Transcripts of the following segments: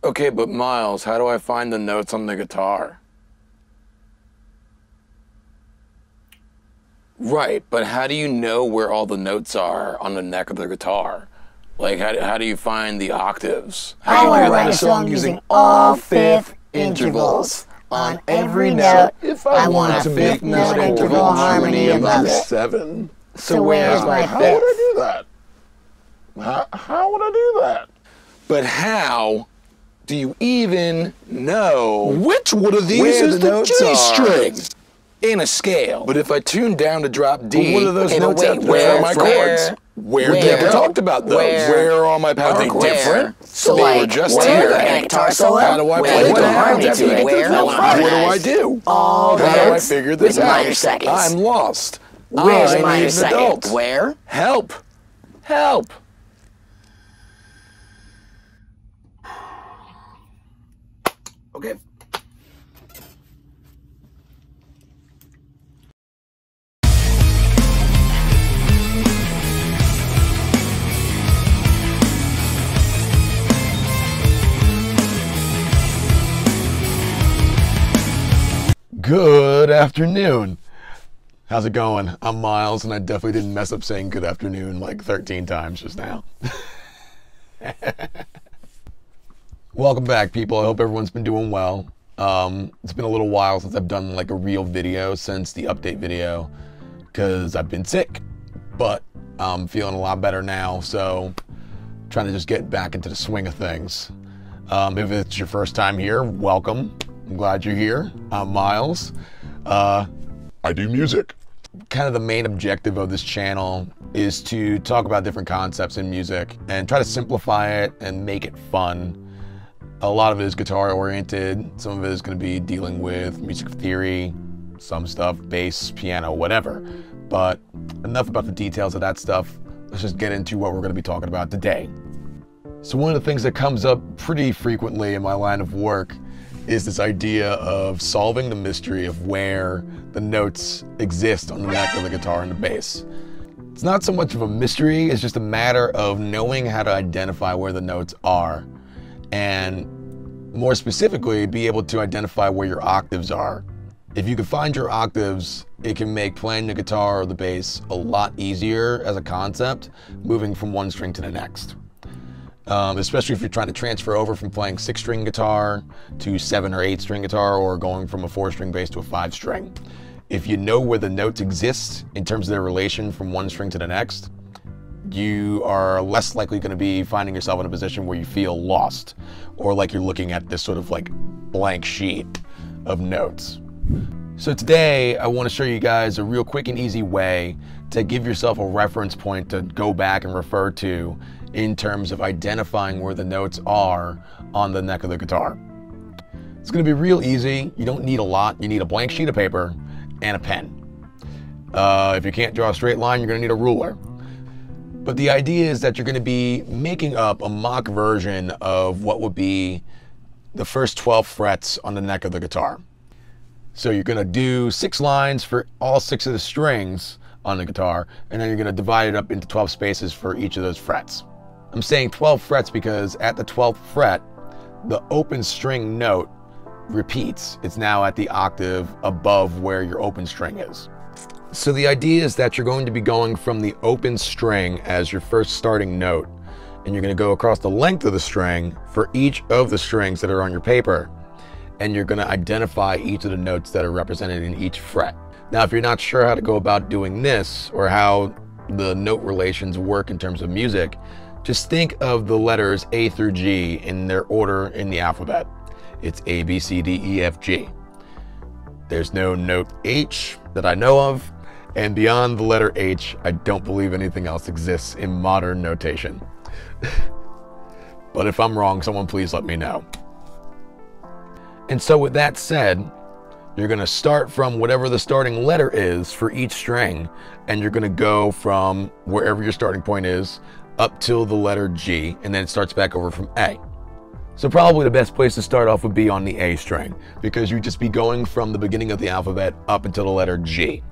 Okay, but Miles, how do I find the notes on the guitar? Right, but how do you know where all the notes are on the neck of the guitar? Like, how do you find the octaves? I want to write a song using all fifth intervals. On every note, I want a fifth note interval harmony above it. 7. So where's my How would I fifth? do that? How would I do that? But how do you even know Which one of these where is the the notes G are string? in a scale? But if I tune down to drop D, But what are those it'll notes wait, after where my chords? Where We they never go? talked about those. Where? Where are all my power Are they chords? different? So They were like, just where? here. And a guitar solo? How do I Where? play With them? a harmony After to I it. get Where? this, what do I do? All How do I notes figure this with out? minor seconds. I'm lost. Where's I minor need an second? adult. Where? Help! Help! Okay. Good afternoon. How's it going? I'm Miles, and I definitely didn't mess up saying good afternoon like 13 times just now. Welcome back, people. I hope everyone's been doing well. It's been a little while since I've done like a real video since the update video because I've been sick, but I'm feeling a lot better now, so trying to just get back into the swing of things. If it's your first time here, welcome. I'm glad you're here. I'm Miles. I do music. Kind of the main objective of this channel is to talk about different concepts in music and try to simplify it and make it fun. A lot of it is guitar oriented. Some of it is going to be dealing with music theory, some stuff, bass, piano, whatever. But enough about the details of that stuff. Let's just get into what we're going to be talking about today. So one of the things that comes up pretty frequently in my line of work is this idea of solving the mystery of where the notes exist on the neck of the guitar and the bass. It's not so much of a mystery, it's just a matter of knowing how to identify where the notes are, and more specifically, be able to identify where your octaves are. If you can find your octaves, it can make playing the guitar or the bass a lot easier as a concept, moving from one string to the next. Especially if you're trying to transfer over from playing 6-string guitar to 7 or 8-string guitar, or going from a 4-string bass to a 5-string. If you know where the notes exist in terms of their relation from one string to the next, you are less likely going to be finding yourself in a position where you feel lost, or like you're looking at this sort of like blank sheet of notes. So today I want to show you guys a real quick and easy way to give yourself a reference point to go back and refer to in terms of identifying where the notes are on the neck of the guitar. It's going to be real easy. You don't need a lot. You need a blank sheet of paper and a pen. If you can't draw a straight line, you're going to need a ruler. But the idea is that you're going to be making up a mock version of what would be the first 12 frets on the neck of the guitar. So you're going to do 6 lines for all 6 of the strings on the guitar, and then you're going to divide it up into 12 spaces for each of those frets. I'm saying 12 frets because at the 12th fret, the open string note repeats. It's now at the octave above where your open string is. So the idea is that you're going to be going from the open string as your first starting note, and you're going to go across the length of the string for each of the strings that are on your paper, and you're going to identify each of the notes that are represented in each fret. Now, if you're not sure how to go about doing this, or how the note relations work in terms of music, just think of the letters A through G in their order in the alphabet. It's A, B, C, D, E, F, G. There's no note H that I know of, and beyond the letter H, I don't believe anything else exists in modern notation. But if I'm wrong, someone please let me know. And so with that said, you're going to start from whatever the starting letter is for each string, and you're going to go from wherever your starting point is up till the letter G, and then it starts back over from A. So probably the best place to start off would be on the A string, because you'd just be going from the beginning of the alphabet up until the letter G.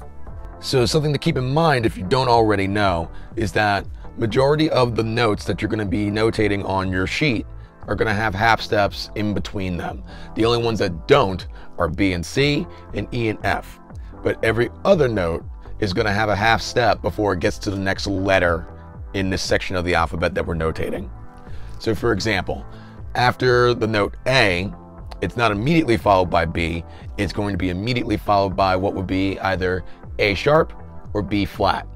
So something to keep in mind, if you don't already know, is that majority of the notes that you're going to be notating on your sheet are going to have half steps in between them. The only ones that don't are B and C and E and F. But every other note is going to have a half step before it gets to the next letter in this section of the alphabet that we're notating. So for example, after the note A, it's not immediately followed by B, it's going to be immediately followed by what would be either A sharp or B flat.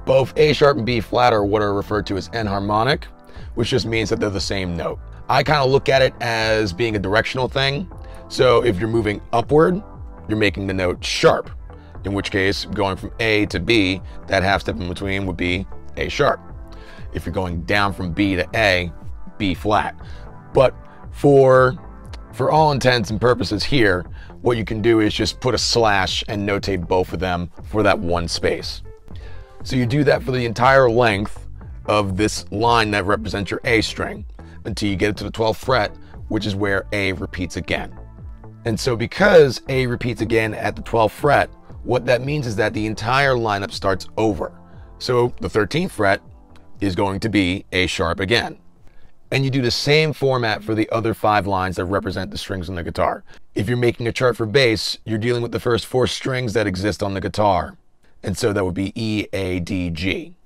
Both A sharp and B flat are what are referred to as enharmonic, which just means that they're the same note. I kind of look at it as being a directional thing. So if you're moving upward, you're making the note sharp, in which case going from A to B, that half step in between would be A sharp. If you're going down from B to A, B flat. But for all intents and purposes here, what you can do is just put a slash and notate both of them for that one space. So you do that for the entire length of this line that represents your A string until you get it to the 12th fret, which is where A repeats again. And so because A repeats again at the 12th fret, what that means is that the entire lineup starts over. So the 13th fret is going to be A sharp again. And you do the same format for the other 5 lines that represent the strings on the guitar. If you're making a chart for bass, you're dealing with the first 4 strings that exist on the guitar. And so that would be E, A, D, G.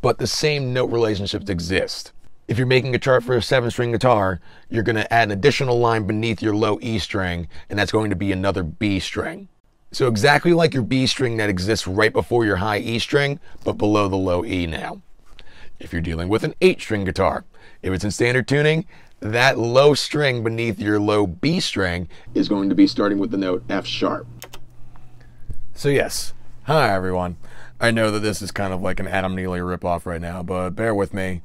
But the same note relationships exist. If you're making a chart for a 7-string guitar, you're going to add an additional line beneath your low E string, and that's going to be another B string. So exactly like your B string that exists right before your high E string, but below the low E now. If you're dealing with an 8-string guitar, if it's in standard tuning, that low string beneath your low B string is going to be starting with the note F sharp. So yes, hi everyone. I know that this is kind of like an Adam Neely ripoff right now, but bear with me.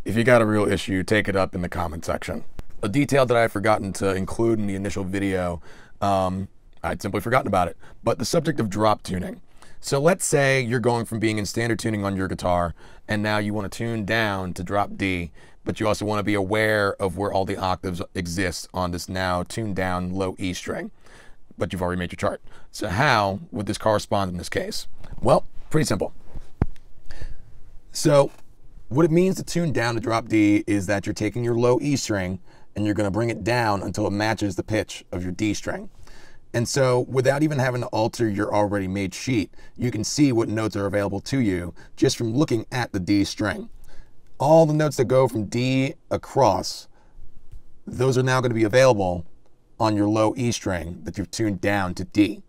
If you got a real issue, take it up in the comment section. A detail that I had forgotten to include in the initial video, I'd simply forgotten about it, but the subject of drop tuning. So let's say you're going from being in standard tuning on your guitar, and now you want to tune down to drop D, but you also want to be aware of where all the octaves exist on this now tuned down low E string, but you've already made your chart. So how would this correspond in this case? Well, pretty simple. So what it means to tune down to drop D is that you're taking your low E string and you're going to bring it down until it matches the pitch of your D string. And so without even having to alter your already made sheet, you can see what notes are available to you just from looking at the D string. All the notes that go from D across, those are now going to be available on your low E string that you've tuned down to D.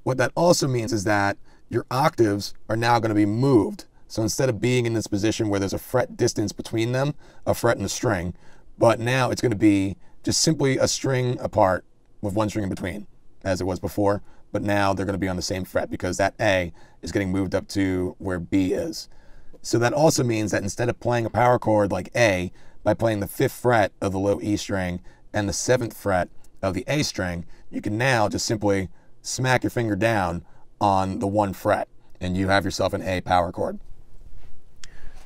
What that also means is that your octaves are now going to be moved. So instead of being in this position where there's a fret distance between them, a fret and a string, but now it's going to be just simply a string apart with one string in between, as it was before, but now they're going to be on the same fret because that A is getting moved up to where B is. So that also means that instead of playing a power chord like A, by playing the 5th fret of the low E string and the 7th fret of the A string, you can now just simply smack your finger down on the 1 fret and you have yourself an A power chord.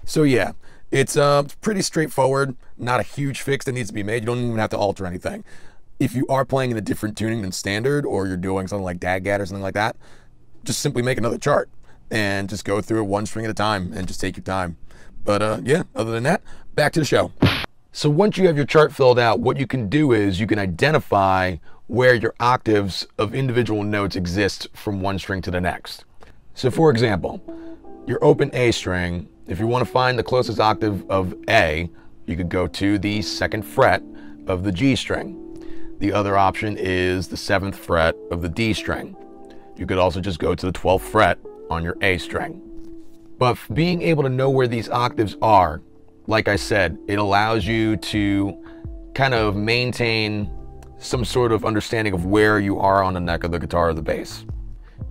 So yeah, it's pretty straightforward, not a huge fix that needs to be made. You don't even have to alter anything. If you are playing in a different tuning than standard, or you're doing something like DAGAT or something like that, just simply make another chart and just go through it 1 string at a time and just take your time. But yeah, other than that, back to the show. So once you have your chart filled out, what you can do is you can identify where your octaves of individual notes exist from one string to the next. So for example, your open A string, if you want to find the closest octave of A, you could go to the 2nd fret of the G string. The other option is the 7th fret of the D string. You could also just go to the 12th fret on your A string. But being able to know where these octaves are, like I said, it allows you to kind of maintain some sort of understanding of where you are on the neck of the guitar or the bass.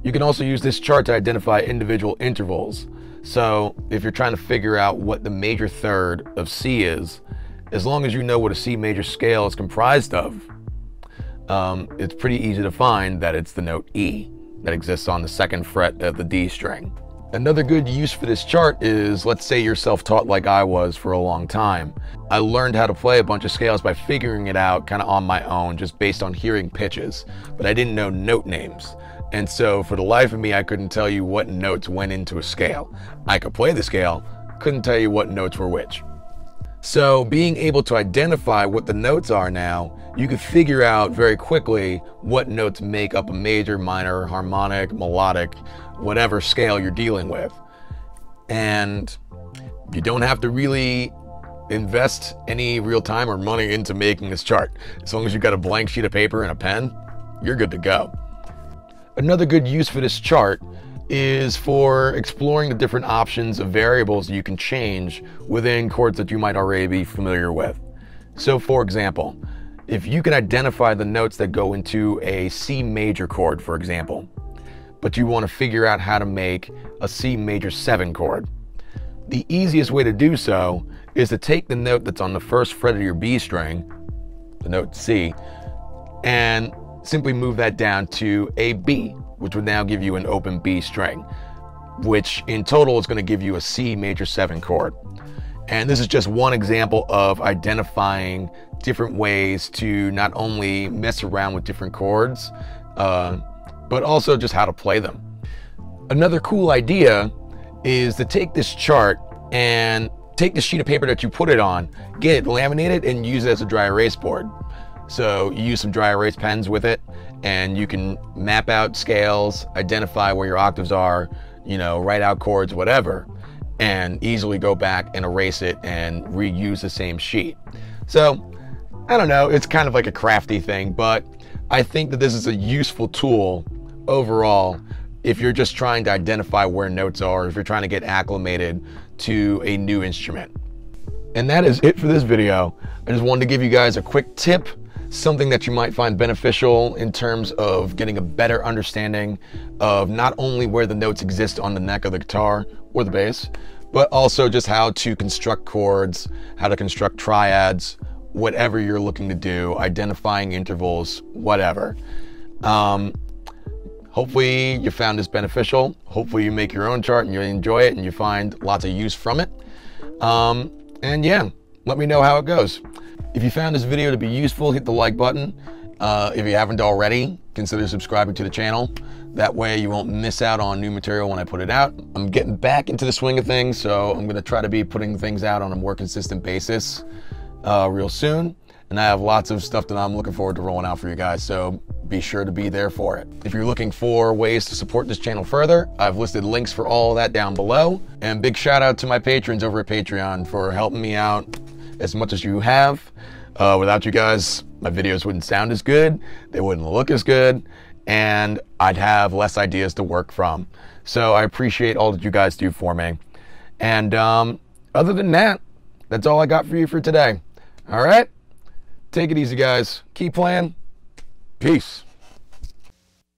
You can also use this chart to identify individual intervals. So if you're trying to figure out what the major third of C is, as long as you know what a C major scale is comprised of, it's pretty easy to find that it's the note E that exists on the 2nd fret of the D string. Another good use for this chart is, let's say you're self-taught like I was for a long time. I learned how to play a bunch of scales by figuring it out kind of on my own, just based on hearing pitches, but I didn't know note names. And so for the life of me, I couldn't tell you what notes went into a scale. I could play the scale, couldn't tell you what notes were which. So being able to identify what the notes are now, you can figure out very quickly what notes make up a major, minor, harmonic, melodic, whatever scale you're dealing with. And you don't have to really invest any real time or money into making this chart. As long as you've got a blank sheet of paper and a pen, you're good to go. Another good use for this chart is for exploring the different options of variables you can change within chords that you might already be familiar with. So for example, if you can identify the notes that go into a C major chord, for example, but you want to figure out how to make a C major 7 chord, the easiest way to do so is to take the note that's on the first fret of your B string, the note C, and simply move that down to a B, which would now give you an open B string, which in total is going to give you a C major 7 chord. And this is just one example of identifying different ways to not only mess around with different chords, but also just how to play them. Another cool idea is to take this chart and take the sheet of paper that you put it on, get it laminated, and use it as a dry erase board. So you use some dry erase pens with it, and you can map out scales, identify where your octaves are, you know, write out chords, whatever, and easily go back and erase it and reuse the same sheet. So, I don't know, it's kind of like a crafty thing, but I think that this is a useful tool overall if you're just trying to identify where notes are, if you're trying to get acclimated to a new instrument. And that is it for this video. I just wanted to give you guys a quick tip, something that you might find beneficial in terms of getting a better understanding of not only where the notes exist on the neck of the guitar or the bass, but also just how to construct chords, how to construct triads, whatever you're looking to do, identifying intervals, whatever. Hopefully you found this beneficial. Hopefully you make your own chart and you enjoy it and you find lots of use from it. And yeah, let me know how it goes. If you found this video to be useful, hit the like button. If you haven't already, consider subscribing to the channel. That way you won't miss out on new material when I put it out. I'm getting back into the swing of things, so I'm gonna try to be putting things out on a more consistent basis real soon. And I have lots of stuff that I'm looking forward to rolling out for you guys, so be sure to be there for it. If you're looking for ways to support this channel further, I've listed links for all of that down below. And big shout out to my patrons over at Patreon for helping me out as much as you have. Without you guys, my videos wouldn't sound as good, they wouldn't look as good, and I'd have less ideas to work from. So I appreciate all that you guys do for me. And other than that, that's all I got for you for today. All right? Take it easy, guys. Keep playing. Peace.